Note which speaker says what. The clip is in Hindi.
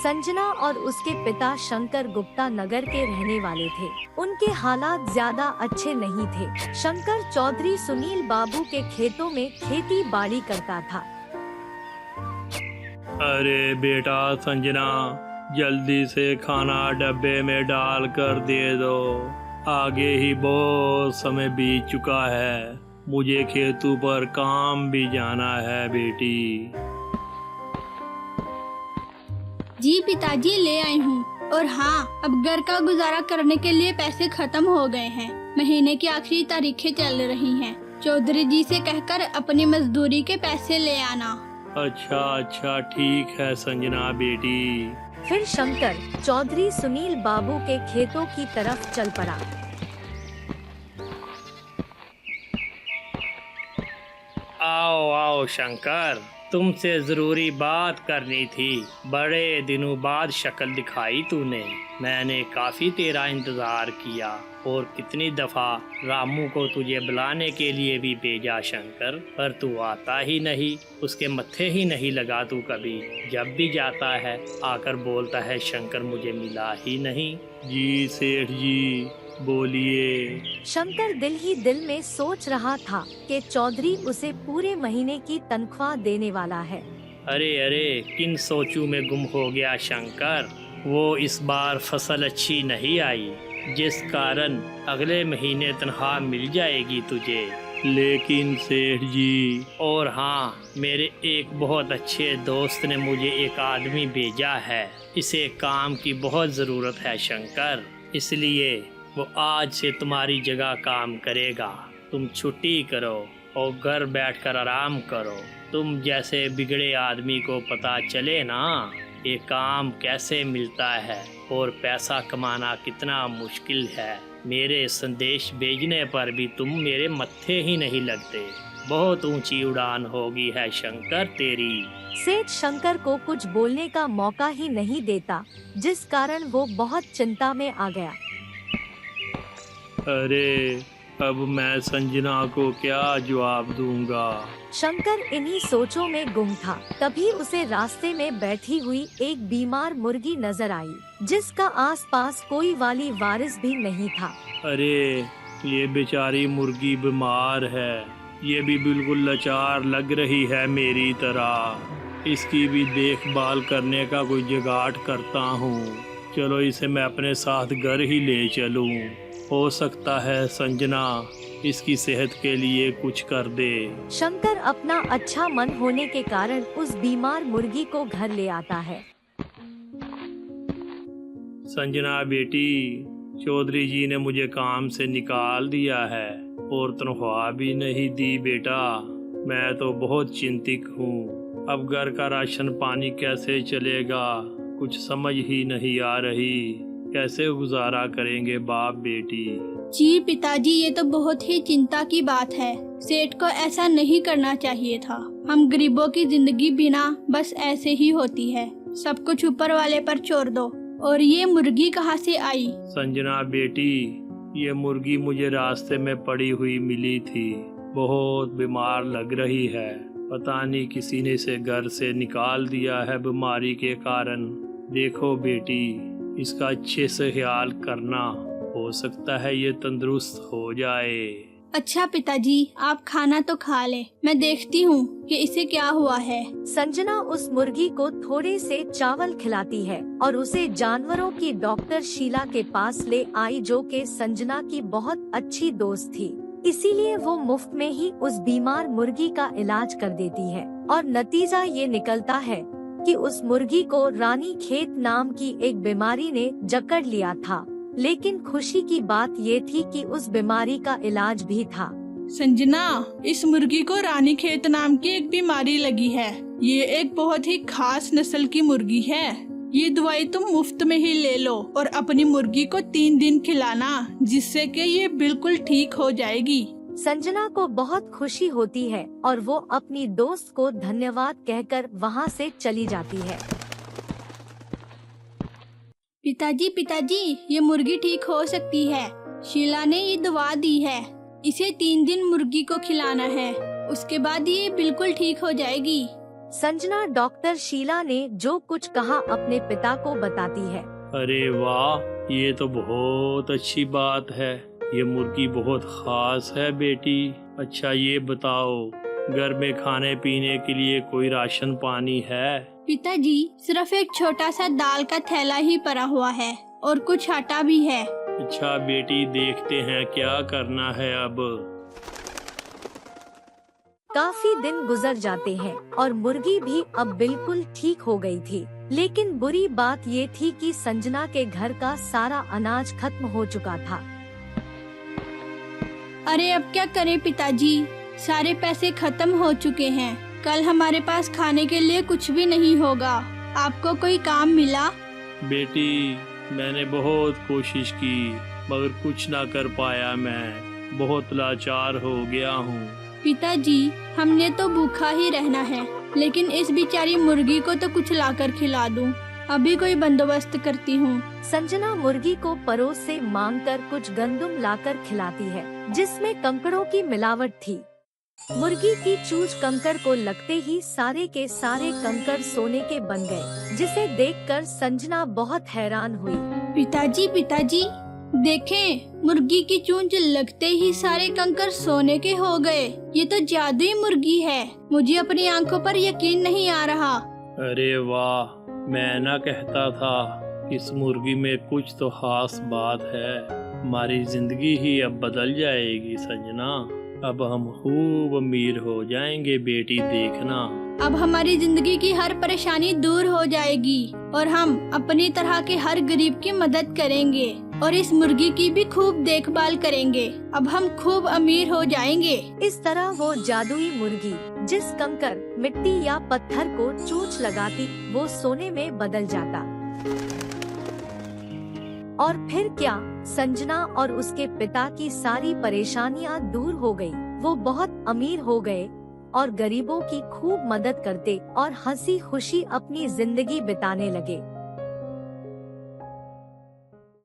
Speaker 1: संजना और उसके पिता शंकर गुप्ता नगर के रहने वाले थे। उनके हालात ज्यादा अच्छे नहीं थे। शंकर चौधरी सुनील बाबू के खेतों में खेती बाड़ी करता था।
Speaker 2: अरे बेटा संजना, जल्दी से खाना डब्बे में डाल कर दे दो। आगे ही बहुत समय बीत चुका है, मुझे खेतों पर काम भी जाना है बेटी।
Speaker 3: जी पिताजी, ले आई हूँ। और हाँ, अब घर का गुजारा करने के लिए पैसे खत्म हो गए हैं। महीने की आखिरी तारीखें चल रही हैं। चौधरी जी से कहकर अपनी मजदूरी के पैसे ले आना।
Speaker 2: अच्छा ठीक है संजना बेटी।
Speaker 1: फिर शंकर चौधरी सुनील बाबू के खेतों की तरफ चल पड़ा।
Speaker 2: आओ आओ शंकर, तुमसे जरूरी बात करनी थी। बड़े दिनों बाद शक्ल दिखाई तूने। मैंने काफी तेरा इंतजार किया और कितनी दफा रामू को तुझे बुलाने के लिए भी भेजा शंकर, पर तू आता ही नहीं। उसके मत्थे ही नहीं लगा तू कभी। जब भी जाता है आकर बोलता है शंकर मुझे मिला ही नहीं। जी सेठ जी बोलिए।
Speaker 1: शंकर दिल ही दिल में सोच रहा था कि चौधरी उसे पूरे महीने की तनख्वाह देने वाला है।
Speaker 2: अरे किन सोचों में गुम हो गया शंकर। वो इस बार फसल अच्छी नहीं आई, जिस कारण अगले महीने तनख्वाह मिल जाएगी तुझे। लेकिन सेठ जी, और हाँ, मेरे एक बहुत अच्छे दोस्त ने मुझे एक आदमी भेजा है। इसे काम की बहुत ज़रूरत है शंकर, इसलिए वो आज से तुम्हारी जगह काम करेगा। तुम छुट्टी करो और घर बैठकर आराम करो। तुम जैसे बिगड़े आदमी को पता चले ना ये काम कैसे मिलता है और पैसा कमाना कितना मुश्किल है, मेरे संदेश भेजने पर भी तुम मेरे मत्थे ही नहीं लगते। बहुत ऊंची उड़ान होगी है शंकर तेरी।
Speaker 1: सेठ शंकर को कुछ बोलने का मौका ही नहीं देता, जिस कारण वो बहुत चिंता में आ गया।
Speaker 2: अरे अब मैं संजना को क्या जवाब दूंगा।
Speaker 1: शंकर इन्हीं सोचों में गुम था। तभी उसे रास्ते में बैठी हुई एक बीमार मुर्गी नजर आई, जिसका आसपास कोई वाली वारिस भी नहीं था।
Speaker 2: अरे ये बेचारी मुर्गी बीमार है, ये भी बिल्कुल लाचार लग रही है मेरी तरह। इसकी भी देखभाल करने का कोई जुगाड़ करता हूँ। चलो इसे मैं अपने साथ घर ही ले चलूँ। हो सकता है संजना इसकी सेहत के लिए कुछ कर दे।
Speaker 1: शंकर अपना अच्छा मन होने के कारण उस बीमार मुर्गी को घर ले आता है।
Speaker 2: संजना बेटी, चौधरी जी ने मुझे काम से निकाल दिया है और तनख्वाह भी नहीं दी बेटा। मैं तो बहुत चिंतित हूँ। अब घर का राशन पानी कैसे चलेगा, कुछ समझ ही नहीं आ रही। कैसे गुजारा करेंगे बाप बेटी।
Speaker 3: जी पिताजी, ये तो बहुत ही चिंता की बात है। सेठ को ऐसा नहीं करना चाहिए था। हम गरीबों की जिंदगी बिना बस ऐसे ही होती है। सब कुछ ऊपर वाले पर छोड़ दो। और ये मुर्गी कहाँ से आई?
Speaker 2: संजना बेटी, ये मुर्गी मुझे रास्ते में पड़ी हुई मिली थी। बहुत बीमार लग रही है। पता नहीं किसी ने इसे घर से निकाल दिया है बीमारी के कारण। देखो बेटी, इसका अच्छे से ख्याल करना। हो सकता है ये तंदुरुस्त हो जाए।
Speaker 3: अच्छा पिताजी, आप खाना तो खा ले, मैं देखती हूँ कि इसे क्या हुआ है।
Speaker 1: संजना उस मुर्गी को थोड़े से चावल खिलाती है और उसे जानवरों की डॉक्टर शीला के पास ले आई, जो कि संजना की बहुत अच्छी दोस्त थी। इसीलिए वो मुफ्त में ही उस बीमार मुर्गी का इलाज कर देती है। और नतीजा ये निकलता है कि उस मुर्गी को रानी खेत नाम की एक बीमारी ने जकड़ लिया था। लेकिन खुशी की बात ये थी कि उस बीमारी का इलाज भी था।
Speaker 4: संजना, इस मुर्गी को रानी खेत नाम की एक बीमारी लगी है। ये एक बहुत ही खास नस्ल की मुर्गी है। ये दवाई तुम मुफ्त में ही ले लो और अपनी मुर्गी को 3 दिन खिलाना, जिससे कि ये बिल्कुल ठीक हो जाएगी।
Speaker 1: संजना को बहुत खुशी होती है और वो अपनी दोस्त को धन्यवाद कहकर वहाँ से चली जाती है।
Speaker 3: पिताजी, ये मुर्गी ठीक हो सकती है। शीला ने ये दवा दी है। इसे 3 दिन मुर्गी को खिलाना है, उसके बाद ये बिल्कुल ठीक हो जाएगी।
Speaker 1: संजना डॉक्टर शीला ने जो कुछ कहा अपने पिता को बताती है।
Speaker 2: अरे वाह, ये तो बहुत अच्छी बात है। ये मुर्गी बहुत खास है बेटी। अच्छा ये बताओ, घर में खाने पीने के लिए कोई राशन पानी है?
Speaker 3: पिताजी, सिर्फ एक छोटा सा दाल का थैला ही पड़ा हुआ है और कुछ आटा भी है।
Speaker 2: अच्छा बेटी, देखते हैं क्या करना है अब।
Speaker 1: काफी दिन गुजर जाते हैं और मुर्गी भी अब बिल्कुल ठीक हो गई थी। लेकिन बुरी बात ये थी कि संजना के घर का सारा अनाज खत्म हो चुका था।
Speaker 3: अरे अब क्या करें पिताजी, सारे पैसे खत्म हो चुके हैं। कल हमारे पास खाने के लिए कुछ भी नहीं होगा। आपको कोई काम मिला?
Speaker 2: बेटी, मैंने बहुत कोशिश की मगर कुछ ना कर पाया। मैं बहुत लाचार हो गया हूँ।
Speaker 3: पिताजी, हमने तो भूखा ही रहना है, लेकिन इस बेचारी मुर्गी को तो कुछ लाकर खिला दूं। अभी कोई बंदोबस्त करती हूँ।
Speaker 1: संजना मुर्गी को पड़ोस से मांगकर कुछ गंदुम लाकर खिलाती है, जिसमें कंकड़ों की मिलावट थी। मुर्गी की चूंच कंकड़ को लगते ही सारे के सारे कंकड़ सोने के बन गए, जिसे देखकर संजना बहुत हैरान हुई।
Speaker 3: पिताजी, देखें, मुर्गी की चूंच लगते ही सारे कंकड़ सोने के हो गए। ये तो जादुई मुर्गी है। मुझे अपनी आंखों पर यकीन नहीं आ रहा।
Speaker 2: अरे वाह, मैं ना कहता था इस मुर्गी में कुछ तो खास बात है। हमारी जिंदगी ही अब बदल जाएगी संजना। अब हम खूब अमीर हो जाएंगे बेटी, देखना।
Speaker 3: अब हमारी जिंदगी की हर परेशानी दूर हो जाएगी और हम अपनी तरह के हर गरीब की मदद करेंगे और इस मुर्गी की भी खूब देखभाल करेंगे। अब हम खूब अमीर हो जाएंगे।
Speaker 1: इस तरह वो जादुई मुर्गी जिस कंकड़, मिट्टी या पत्थर को चोंच लगाती, वो सोने में बदल जाता। और फिर क्या, संजना और उसके पिता की सारी परेशानियां दूर हो गई। वो बहुत अमीर हो गए और गरीबों की खूब मदद करते और हंसी खुशी अपनी जिंदगी बिताने लगे।